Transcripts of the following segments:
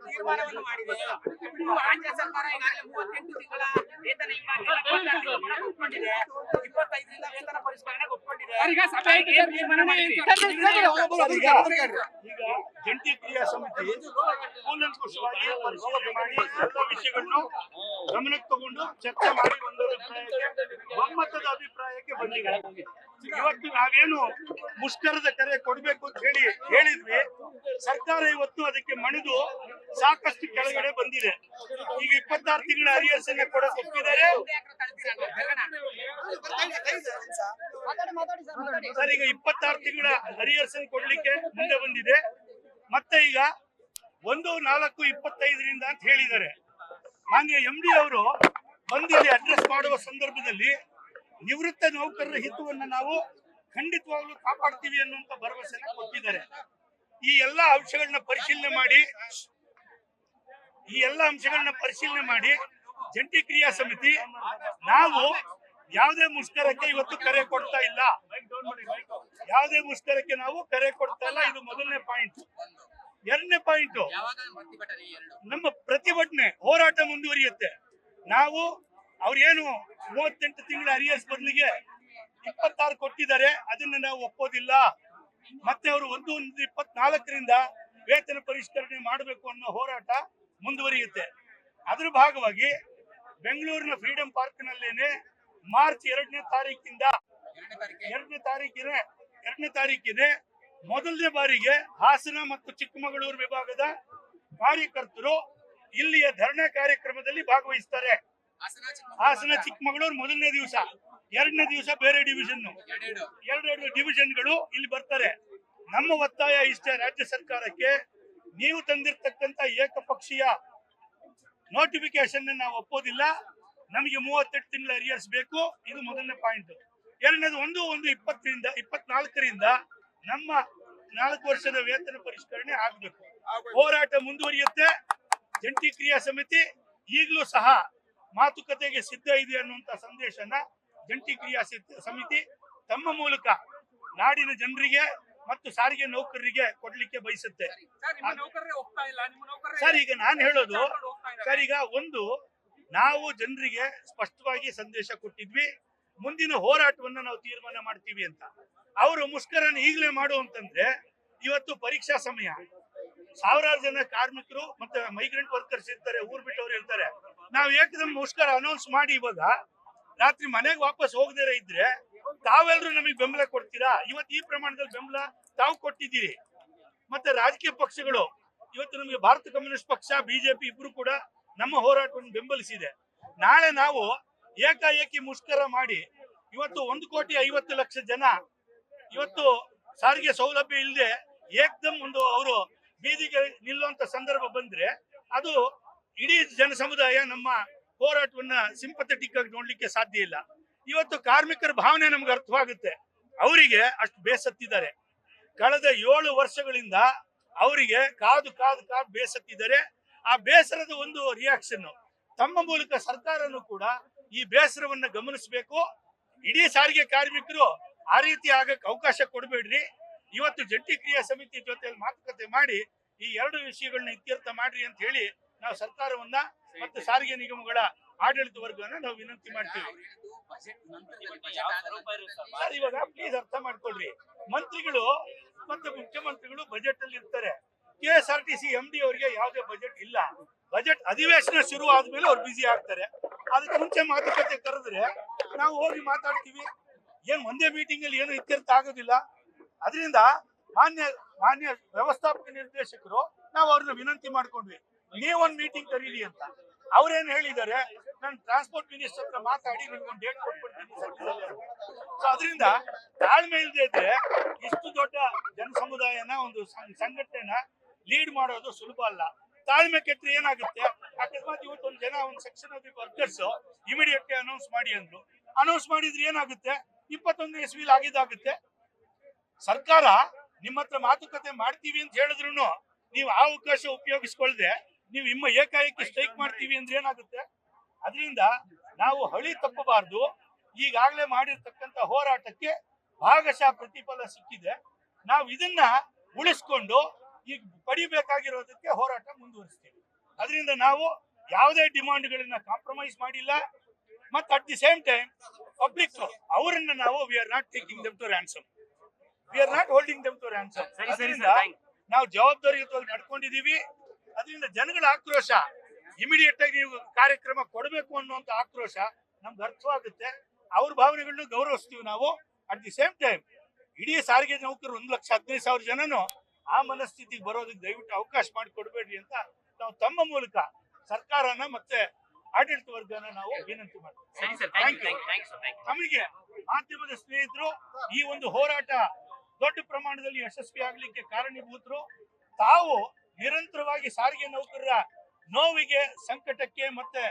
ತೀರ್ಮಾನವನ್ನು ಮಾಡಿದೆ. ರಾಜ್ಯ ಸರ್ಕಾರ ಈಗಾಗಲೇ 38 ತಿಂಗಳ ವೇತನ ಹಿಂಬಾಗಿ ಒಪ್ಕೊಂಡಿದೆ. 25ರಿಂದ ವೇತನ ಪರಿಷ್ಕರಣೆ ಒಪ್ಕೊಂಡಿದೆ. ಈಗ ಜಂಟಿ ಕ್ರಿಯಾ ಸಮಿತಿ ಕೂಲಂಕುಷವಾಗಿ ಪರಿಶೀಲನೆ ಮಾಡಿ ಎಲ್ಲ ವಿಷಯಗಳನ್ನು ಗಮನಕ್ಕೆ ತಗೊಂಡು ಚರ್ಚೆ ಮಾಡಿ ಒಂದು ಒಮ್ಮತದ ಅಭಿಪ್ರಾಯಕ್ಕೆ ಬಂದಿದೆ. ಇವತ್ತು ನಾವೇನು ಮುಷ್ಕರದ ಕರೆ ಕೊಡಬೇಕು ಅಂತ ಹೇಳಿದ್ವಿ, ಸರ್ಕಾರ ಇವತ್ತು ಅದಕ್ಕೆ ಮಣಿದು ಸಾಕಷ್ಟು ಕೆಳಗಡೆ ಬಂದಿದೆ. ಈಗ 26 ತಿಂಗಳ ಅರಿಯರ್ಸ್ ಅನ್ನ ಕೊಡಕ್ಕೆ ಒಪ್ಪಿದ್ದಾರೆ ಸರ್. ಈಗ 26 ತಿಂಗಳ ಅರಿಯರ್ಸ್ ಕೊಡ್ಲಿಕ್ಕೆ ಮುಂದೆ ಬಂದಿದೆ. ಮತ್ತೆ ಈಗ 1/4/25 ಅಂತ ಹೇಳಿದ್ದಾರೆ. ಮಾನ್ಯ MD ಅವರು ಬಂದು ಅಡ್ರೆಸ್ ಮಾಡುವ ಸಂದರ್ಭದಲ್ಲಿ ನಿವೃತ್ತ ನೌಕರರ ಹಿತವನ್ನು ನಾವು ಖಂಡಿತವಾಗ್ಲೂ ಕಾಪಾಡ್ತೀವಿ ಅನ್ನುವಂತ ಭರವಸೆನ ಕೊಟ್ಟಿದ್ದಾರೆ. ಈ ಎಲ್ಲಾ ಅಂಶಗಳನ್ನ ಪರಿಶೀಲನೆ ಮಾಡಿ ಜಂಟಿ ಕ್ರಿಯಾ ಸಮಿತಿ ನಾವು ಯಾವುದೇ ಮುಷ್ಕರಕ್ಕೆ ಇವತ್ತು ಕರೆ ಕೊಡ್ತಾ ಇಲ್ಲ. ಇದು ಮೊದಲನೇ ಪಾಯಿಂಟ್. ಎರಡನೇ ಪಾಯಿಂಟ್, ನಮ್ಮ ಪ್ರತಿಭಟನೆ ಹೋರಾಟ ಮುಂದುವರಿಯುತ್ತೆ. ನಾವು ಅವ್ರೇನು 38 ತಿಂಗಳ ಅರಿಯರ್ಸ್ ಬದಲಿಗೆ 26 ಕೊಟ್ಟಿದ್ದಾರೆ, ಅದನ್ನ ನಾವು ಒಪ್ಪೋದಿಲ್ಲ. ಮತ್ತೆ ಅವರು 1/24ರಿಂದ ವೇತನ ಪರಿಷ್ಕರಣೆ ಮಾಡಬೇಕು ಅನ್ನೋ ಹೋರಾಟ ಮುಂದುವರಿಯುತ್ತೆ. ಅದರ ಭಾಗವಾಗಿ ಬೆಂಗಳೂರಿನ ಫ್ರೀಡಂ ಪಾರ್ಕ್ ನಲ್ಲೇನೆ ಮಾರ್ಚ್ 2ನೇ ತಾರೀಕಿಗೆ ಮೊದಲನೇ ಬಾರಿಗೆ ಹಾಸನ ಮತ್ತು ಚಿಕ್ಕಮಗಳೂರು ವಿಭಾಗದ ಕಾರ್ಯಕರ್ತರು ಇಲ್ಲಿಯ ಧರಣಿ ಕಾರ್ಯಕ್ರಮದಲ್ಲಿ ಭಾಗವಹಿಸ್ತಾರೆ. ಹಾಸನ ಚಿಕ್ಕಮಗಳೂರು ಮೊದಲನೇ ದಿವಸ, ಎರಡನೇ ದಿವಸ ಬೇರೆ ಡಿವಿಷನ್, ಎರಡು ಡಿವಿಷನ್ಗಳು ಇಲ್ಲಿ ಬರ್ತಾರೆ. ನಮ್ಮ ಒತ್ತಾಯ ಇಷ್ಟೇ, ರಾಜ್ಯ ಸರ್ಕಾರಕ್ಕೆ ನೀವು ತಂದಿರತಕ್ಕಂತ ಏಕಪಕ್ಷೀಯ ನೋಟಿಫಿಕೇಶನ್ ನಾವು ಒಪ್ಪೋದಿಲ್ಲ. ನಮಗೆ 38 ತಿಂಗಳ ಅರಿಯರ್ಸ್ ಬೇಕು. ಇದು ಮೊದಲನೇ ಪಾಯಿಂಟ್. ಎರಡನೇದು 1/1/24ರಿಂದ ನಮ್ಮ 4 ವರ್ಷದ ವೇತನ ಪರಿಷ್ಕರಣೆ ಆಗಬೇಕು. ಹೋರಾಟ ಮುಂದುವರಿಯುತ್ತೆ. ಜಂಟಿ ಕ್ರಿಯಾ ಸಮಿತಿ ಈಗಲೂ ಸಹ ಮಾತುಕತೆಗೆ ಸಿದ್ಧ ಇದೆ ಅನ್ನುವಂತ ಸಂದೇಶನ ಜಂಟಿ ಕ್ರಿಯಾ ಸಮಿತಿ ತಮ್ಮ ಮೂಲಕ ನಾಡಿನ ಜನರಿಗೆ ಮತ್ತು ಸಾರಿಗೆ ನೌಕರರಿಗೆ ಕೊಡ್ಲಿಕ್ಕೆ ಬಯಸುತ್ತೆ. ಸರ್, ಈಗ ನಾನು ಹೇಳೋದು ಸರ್, ಈಗ ನಾವು ಜನರಿಗೆ ಸ್ಪಷ್ಟವಾಗಿ ಸಂದೇಶ ಕೊಟ್ಟಿದ್ವಿ, ಮುಂದಿನ ಹೋರಾಟವನ್ನ ನಾವು ತೀರ್ಮಾನ ಮಾಡ್ತೀವಿ ಅಂತ. ಅವರು ಮುಷ್ಕರನ ಈಗಲೇ ಮಾಡು ಅಂತಂದ್ರೆ ಇವತ್ತು ಪರೀಕ್ಷಾ ಸಮಯ, ಸಾವಿರಾರು ಜನ ಕಾರ್ಮಿಕರು ಮತ್ತೆ ಮೈಗ್ರೆಂಟ್ ವರ್ಕರ್ಸ್ ಇರ್ತಾರೆ, ಊರ್ ಬಿಟ್ಟವ್ರು ಇರ್ತಾರೆ. ನಾವು ಏಕದಮ್ ಮುಷ್ಕರ ಅನೌನ್ಸ್ ಮಾಡಿ ಇವಾಗ ರಾತ್ರಿ ಮನೆಗೆ ವಾಪಸ್ ಹೋಗದೇ ಇದ್ರೆ ತಾವೆಲ್ಲರೂ ನಮಗೆ ಬೆಂಬಲ ಕೊಡ್ತೀರಾ? ಇವತ್ತು ಈ ಪ್ರಮಾಣದಲ್ಲಿ ಬೆಂಬಲ ತಾವು ಕೊಟ್ಟಿದ್ದೀರಿ. ಮತ್ತೆ ರಾಜಕೀಯ ಪಕ್ಷಗಳು ಇವತ್ತು ನಮಗೆ ಭಾರತ ಕಮ್ಯುನಿಸ್ಟ್ ಪಕ್ಷ, ಬಿಜೆಪಿ ಇಬ್ರು ಕೂಡ ನಮ್ಮ ಹೋರಾಟವನ್ನು ಬೆಂಬಲಿಸಿದೆ. ನಾಳೆ ನಾವು ಏಕಾಏಕಿ ಮುಷ್ಕರ ಮಾಡಿ ಇವತ್ತು 1,50,00,000 ಜನ ಇವತ್ತು ಸಾರಿಗೆ ಸೌಲಭ್ಯ ಇಲ್ಲದೆ ಏಕದಮ್ ಅವರು ಬೀದಿಗೆ ನಿಲ್ಲುವಂತ ಸಂದರ್ಭ ಬಂದ್ರೆ ಅದು ಇಡೀ ಜನ ಸಮುದಾಯ ನಮ್ಮ ಹೋರಾಟವನ್ನ ಸಿಂಪಥೆಟಿಕ್ ಆಗಿ ನೋಡ್ಲಿಕ್ಕೆ ಸಾಧ್ಯ ಇಲ್ಲ. ಇವತ್ತು ಕಾರ್ಮಿಕರ ಭಾವನೆ ನಮ್ಗೆ ಅರ್ಥವಾಗುತ್ತೆ. ಅವರಿಗೆ ಅಷ್ಟು ಬೇಸತ್ತಿದ್ದಾರೆ. ಕಳೆದ 7 ವರ್ಷಗಳಿಂದ ಅವರಿಗೆ ಕಾದು ಬೇಸತ್ತಿದ್ದಾರೆ. ಆ ಬೇಸರದ ಒಂದು ರಿಯಾಕ್ಷನ್ ತಮ್ಮ ಮೂಲಕ ಸರ್ಕಾರನು ಕೂಡ ಈ ಬೇಸರವನ್ನ ಗಮನಿಸಬೇಕು. ಇಡೀ ಸಾರಿಗೆ ಕಾರ್ಮಿಕರು ಆ ರೀತಿ ಆಗಕ್ಕೆ ಅವಕಾಶ ಕೊಡಬೇಡ್ರಿ. ಇವತ್ತು ಜಂಟಿ ಕ್ರಿಯಾ ಸಮಿತಿ ಜೊತೆಯಲ್ಲಿ ಮಾತುಕತೆ ಮಾಡಿ ಈ 2 ವಿಷಯಗಳನ್ನ ಇತ್ಯರ್ಥ ಮಾಡ್ರಿ ಅಂತ ಹೇಳಿ ನಾವು ಸರ್ಕಾರವನ್ನ ಮತ್ತು ಸಾರಿಗೆ ನಿಗಮಗಳ ಆಡಳಿತ ವರ್ಗವನ್ನ ನಾವು ವಿನಂತಿ ಮಾಡ್ತೀವಿ. ಸರ್, ಇವಾಗ ಪ್ಲೀಸ್ ಅರ್ಥ ಮಾಡ್ಕೊಳ್ರಿ, ಮಂತ್ರಿಗಳು ಮತ್ತೆ ಮುಖ್ಯಮಂತ್ರಿಗಳು ಬಜೆಟ್ ಅಲ್ಲಿ ಇರ್ತಾರೆ. KSRTC MD ಅವರಿಗೆ ಯಾವುದೇ ಬಜೆಟ್ ಇಲ್ಲ. ಬಜೆಟ್ ಅಧಿವೇಶನ ಶುರು ಆದ್ಮೇಲೆ ಅವ್ರು ಬಿಸಿ ಆಗ್ತಾರೆ. ಅದಕ್ಕೆ ಮುಂಚೆ ಮಾತುಕತೆ ಕರೆದ್ರೆ ನಾವು ಹೋಗಿ ಮಾತಾಡ್ತೀವಿ. ಏನ್ ಒಂದೇ ಮೀಟಿಂಗ್ ಅಲ್ಲಿ ಏನು ಇತ್ಯರ್ಥ ಆಗೋದಿಲ್ಲ. ಅದರಿಂದ ಮಾನ್ಯ ವ್ಯವಸ್ಥಾಪಕ ನಿರ್ದೇಶಕರು ನಾವು ಅವ್ರನ್ನ ವಿನಂತಿ ಮಾಡ್ಕೊಂಡ್ವಿ, ನೀವೊಂದು ಮೀಟಿಂಗ್ ಕರೀಲಿ ಅಂತ. ಅವ್ರೇನ್ ಹೇಳಿದ್ದಾರೆ, ನಾನು ಟ್ರಾನ್ಸ್ಪೋರ್ಟ್ ಮಿನಿಸ್ಟರ್ ಹತ್ರ ಮಾತಾಡಿ ನಿಮ್ಗೊಂದು ಡೇಟ್ ಕೊಟ್ಬಿಡ್ತೀನಿ. ಸೊ ಅದರಿಂದ ತಾಳ್ಮೆ ಇಲ್ಲದೆ ಇದ್ರೆ ಇಷ್ಟು ದೊಡ್ಡ ಜನ ಸಮುದಾಯನ ಒಂದು ಸಂಘಟನೆನ ಲೀಡ್ ಮಾಡೋದು ಸುಲಭ ಅಲ್ಲ. ತಾಳ್ಮೆ ಕೆಟ್ಟರೆ ಏನಾಗುತ್ತೆ, ಅಕಸ್ಮಾತ್ ಇವತ್ತು ಒಂದು section of the workers immediately announce ಮಾಡಿ ಅಂದ್ರು. ಅನೌನ್ಸ್ ಮಾಡಿದ್ರೆ ಏನಾಗುತ್ತೆ, 21ನೇ ಇಸ್ವಿಲಿ ಆಗಿದ್ದಾಗುತ್ತೆ. ಸರ್ಕಾರ ನಿಮ್ಮ ಹತ್ರ ಮಾತುಕತೆ ಮಾಡ್ತೀವಿ ಅಂತ ಹೇಳಿದ್ರು ನೀವು ಆ ಅವಕಾಶ ಉಪಯೋಗಿಸ್ಕೊಳ್ದೆ ನೀವು ಏಕಾಏಕಿ ಸ್ಟ್ರೈಕ್ ಮಾಡ್ತೀವಿ ಅಂದ್ರೆ ಏನಾಗುತ್ತೆ. ಅದರಿಂದ ನಾವು ಹಳಿ ತಪ್ಪಬಾರ್ದು. ಈಗಾಗಲೇ ಮಾಡಿರ್ತಕ್ಕಂಥ ಹೋರಾಟಕ್ಕೆ ಭಾಗಶಃ ಪ್ರತಿಫಲ ಸಿಕ್ಕಿದೆ. ನಾವು ಇದನ್ನ ಉಳಿಸ್ಕೊಂಡು ಈಗ ಪಡಿಬೇಕಾಗಿರೋದಕ್ಕೆ ಹೋರಾಟ ಮುಂದುವರಿಸ್ತೀವಿ. ಅದರಿಂದ ನಾವು ಯಾವುದೇ ಡಿಮಾಂಡ್ಗಳನ್ನ ಕಾಂಪ್ರಮೈಸ್ ಮಾಡಿಲ್ಲ. ಮತ್ತು at the same time public ಅವರನ್ನ ನಾವು we are not taking them to ransom, we are not holding them to ransom. ನಾವು ಜವಾಬ್ದಾರಿಯುತವಾಗಿ ನಡ್ಕೊಂಡಿದೀವಿ. ಅದರಿಂದ ಜನಗಳ ಆಕ್ರೋಶ ಇಮಿಡಿಯೇಟ್ ಆಗಿ ನೀವು ಕಾರ್ಯಕ್ರಮ ಕೊಡಬೇಕು ಅನ್ನುವಂತ ಆಕ್ರೋಶ ನಮ್ಗೆ ಅರ್ಥವಾಗುತ್ತೆ. ಅವ್ರ ಭಾವನೆಗಳನ್ನ ಗೌರವಿಸ್ತೀವಿ ನಾವು. ಅಟ್ ದಿ ಸೇಮ್ ಟೈಮ್ ಇಡೀ ಸಾರಿಗೆ ನೌಕರರು 1,15,000 ಜನನು ಆ ಮನಸ್ಥಿತಿಗೆ ಬರೋದಕ್ಕೆ ದಯವಿಟ್ಟು ಅವಕಾಶ ಮಾಡಿಕೊಡ್ಬೇಡ್ರಿ ಅಂತ ನಾವು ತಮ್ಮ ಮೂಲಕ ಸರ್ಕಾರನ ಮತ್ತೆ ಆಡಳಿತ ವರ್ಗನ ನಾವು ವಿನಂತಿ ಮಾಡ್ತೀವಿ. ನಮಗೆ ಮಾಧ್ಯಮದ ಸ್ನೇಹಿತರು ಈ ಒಂದು ಹೋರಾಟ ದೊಡ್ಡ ಪ್ರಮಾಣದಲ್ಲಿ ಯಶಸ್ವಿ ಆಗ್ಲಿಕ್ಕೆ ಕಾರಣೀಭೂತರು. ತಾವು ನಿರಂತರವಾಗಿ ಸಾರಿಗೆ ನೌಕರರ ನೋವಿಗೆ, ಸಂಕಟಕ್ಕೆ ಮತ್ತೆ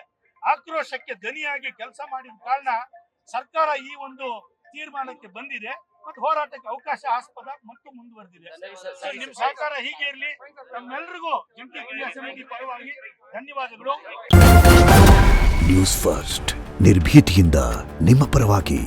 ಆಕ್ರೋಶಕ್ಕೆ ದನಿಯಾಗಿ ಕೆಲಸ ಮಾಡಿದ ಕಾರಣ ಸರ್ಕಾರ ಈ ಒಂದು ತೀರ್ಮಾನಕ್ಕೆ ಬಂದಿದೆ ಮತ್ತು ಹೋರಾಟಕ್ಕೆ ಅವಕಾಶ ಆಸ್ಪದ ಮತ್ತು ಮುಂದುವರೆದಿದೆ. ನಿಮ್ ಸಹಕಾರ ಹೀಗೆ ಇರಲಿ. ನಮ್ಮೆಲ್ಲರಿಗೂ ಜಂಟಿ ಕ್ರಿಯಾ ಸಮಿತಿ ಪರವಾಗಿ ಧನ್ಯವಾದಗಳು. ನ್ಯೂಸ್ ಫಸ್ಟ್ ನಿರ್ಭೀತಿಯಿಂದ ನಿಮ್ಮ ಪರವಾಗಿ.